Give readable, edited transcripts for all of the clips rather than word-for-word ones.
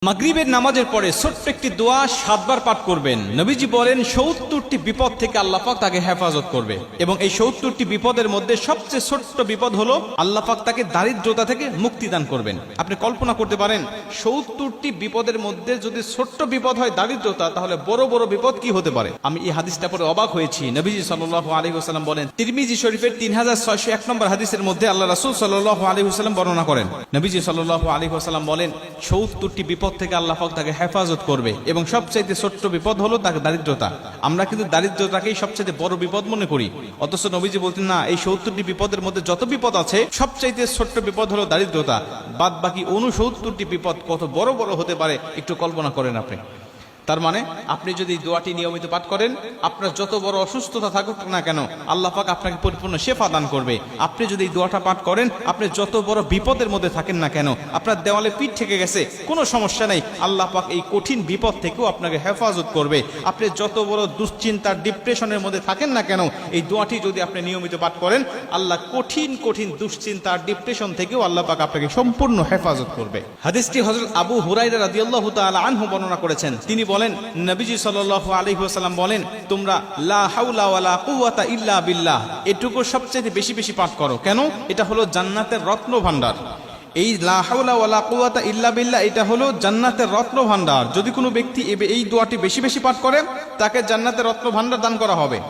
মাগরিবের নামাজের পরে ছোট্ট একটি দোয়া ৭ বার পাঠ করবেন। নবীজি বলেন ৭০টি বিপদ থেকে আল্লাহ পাক তাকে হেফাজত করবে, এবং এই ৭০টি বিপদের মধ্যে সবচেয়ে ছোট্ট বিপদ হলো আল্লাহ পাক তাকে দারিদ্রতা থেকে মুক্তি দান করবেন। আপনি কল্পনা করতে পারেন ৭০টি বিপদের মধ্যে যদি ছোট্ট বিপদ হয় দারিদ্রতা, তাহলে বড় বড় বিপদ কি হতে পারে। আমি এই হাদিসটা পড়ে অবাক হয়েছি। নবীজি সাল্লাল্লাহু আলাইহি ওয়াসাল্লাম বলেন, তিরমিজি শরীফের 3601 নম্বর হাদিসের মধ্যে আল্লাহ রাসূল সাল্লাল্লাহু আলাইহি ওয়াসাল্লাম বর্ণনা করেন, নবীজি সাল্লাল্লাহু আলাইহি ওয়াসাল্লাম বলেন ৭০টি বিপদ থেকে আল্লাহ পাক তাকে হেফাজত করবে, এবং সবচেয়ে ছোট্ট বিপদ হলো তাকে দারিদ্রতা। আমরা কিন্তু দারিদ্রতাকেই সবচেয়ে বড় বিপদ মনে করি, অথচ নবীজি বলতেন না, এই ৭০টি বিপদের মধ্যে যত বিপদ আছে সবচেয়ে ছোট্ট বিপদ হলো দারিদ্রতা। বাদ বাকি ৬৯টি বিপদ কত বড় বড় হতে পারে একটু কল্পনা করেন আপনি। তার মানে আপনি যদি দোয়াটি নিয়মিত পাঠ করেন, আপনার যত বড় অসুস্থতা থাকুক না কেন আল্লাহ পাক আপনাকে পরিপূর্ণ শেফা দান করবে। আপনি যদি এই দোয়াটা পাঠ করেন, আপনি যত বড় বিপদের মধ্যে থাকেন না কেন, আপনার দেওয়ালে পিঠ থেকে গেছে কোনো সমস্যা নেই, আল্লাহ পাক এই কঠিন বিপদ থেকেও আপনাকে হেফাজত করবে। আপনি যত বড় দুশ্চিন্তার ডিপ্রেশনের মধ্যে থাকেন না কেন, এই দোয়াটি যদি আপনি নিয়মিত পাঠ করেন, আল্লাহ কঠিন কঠিন দুশ্চিন্তার ডিপ্রেশন থেকেও আল্লাহ পাক আপনাকে সম্পূর্ণ হেফাজত করবে। হাদিসটি হযরত আবু হুরায়রা রাদিয়াল্লাহু তাআলা আনহু বর্ণনা করেছেন। তিনি বলেন, নবীজি সাল্লাল্লাহু আলাইহি ওয়াসাল্লাম বলেন, তোমরা লা হাওলা ওয়ালা কুওয়াতা ইল্লা বিল্লাহ এটুকু সবচেয়ে বেশি বেশি পাঠ করো। কেন? এটা হলো জান্নাতের রত্ন ভান্ডার। এই লা হাওলা ওয়ালা কুওয়াতা ইল্লা বিল্লাহ এটা হলো জান্নাতের রত্ন ভান্ডার। যদি কোনো ব্যক্তি এই দোয়াটি বেশি বেশি পাঠ করে, তাকে জান্নাতের রত্ন ভান্ডার দান করা হবে।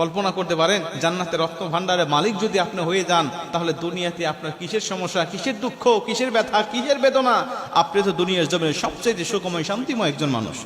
কল্পনা করতে পারেন, জান্নাতের রত্ন ভান্ডারের মালিক যদি আপনি হয়ে যান, তাহলে দুনিয়াতে আপনার কিসের সমস্যা, কিসের দুঃখ, কিসের ব্যথা, কিসের বেদনা? আপনি তো দুনিয়ার জমিনে সবচেয়ে সুখময় শান্তিময় একজন মানুষ।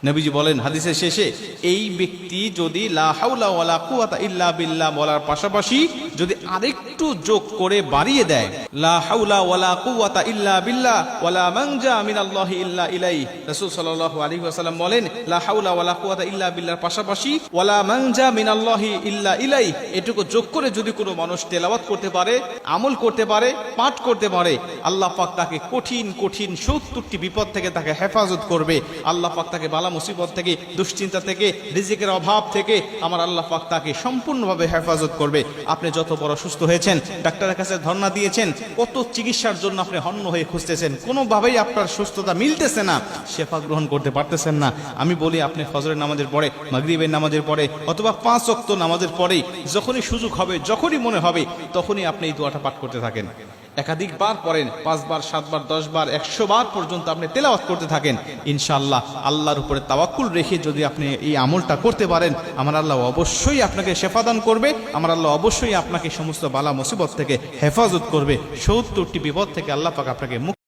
নবীজি বলেন হাদিসের শেষে, এই ব্যক্তি যদি লা হাওলা ওয়ালা কুওয়াতা ইল্লা বিল্লাহ বলার পাশাপাশি যদি আরেকটু যোগ করে বাড়িয়ে দেয়, লা হাওলা ওয়ালা কুওয়াতা ইল্লা বিল্লাহ ওয়ালা মানজা মিনাল্লাহি ইল্লা ইলাইহি, রাসূল সাল্লাল্লাহু আলাইহি ওয়াসাল্লাম বলেন লা হাওলা ওয়ালা কুওয়াতা ইল্লা বিল্লাহর পাশাপাশি ওয়ালা মানজা মিনাল্লাহি ইল্লা ইলাইহি এটুকু যোগ করে যদি কোনো মানুষ তেলাওয়াত করতে পারে, আমল করতে পারে, পাঠ করতে পারে, আল্লাহ পাক তাকে কঠিন কঠিন ৭০টি বিপদ থেকে তাকে হেফাজত করবে। আল্লাহ পাক তাকে মুসিবত থেকে, দুশ্চিন্তা থেকে, রিজিকের অভাব থেকে আমার আল্লাহ পাক তাকে সম্পূর্ণভাবে হেফাজত করবে। আপনি যত বড় সুস্থ হয়েছেন, ডাক্তারের কাছে ধর্ণা দিয়েছেন, কত চিকিৎসার জন্য আপনি হন্য হয়ে খুঁজতেছেন, কোনোভাবেই আপনার সুস্থতা মিলতেছে না, শেফা গ্রহণ করতে পারতেছেন না। আমি বলি, আপনি ফজরের নামাজের পরে, মাগরিবের নামাজের পরে, অথবা ৫ ওয়াক্ত নামাজের পরেই যখনই সুযোগ হবে, যখনই মনে হবে, তখনই আপনি এই দোয়াটা পাঠ করতে থাকেন। একাধিকবার পড়েন, ৫ বার, ৭ বার, ১০ বার, ১০০ বার পর্যন্ত আপনি তেলাওয়াত করতে থাকেন। ইনশাআল্লাহ আল্লাহর উপরে তাওয়াক্কুল রেখে যদি আপনি এই আমলটা করতে পারেন, আমার আল্লাহ অবশ্যই আপনাকে শেফা দান করবে। আমার আল্লাহ অবশ্যই আপনাকে সমস্ত বালা মুসিবত থেকে হেফাজত করবে। ৭০টি বিপদ থেকে আল্লাহ পাক আপনাকে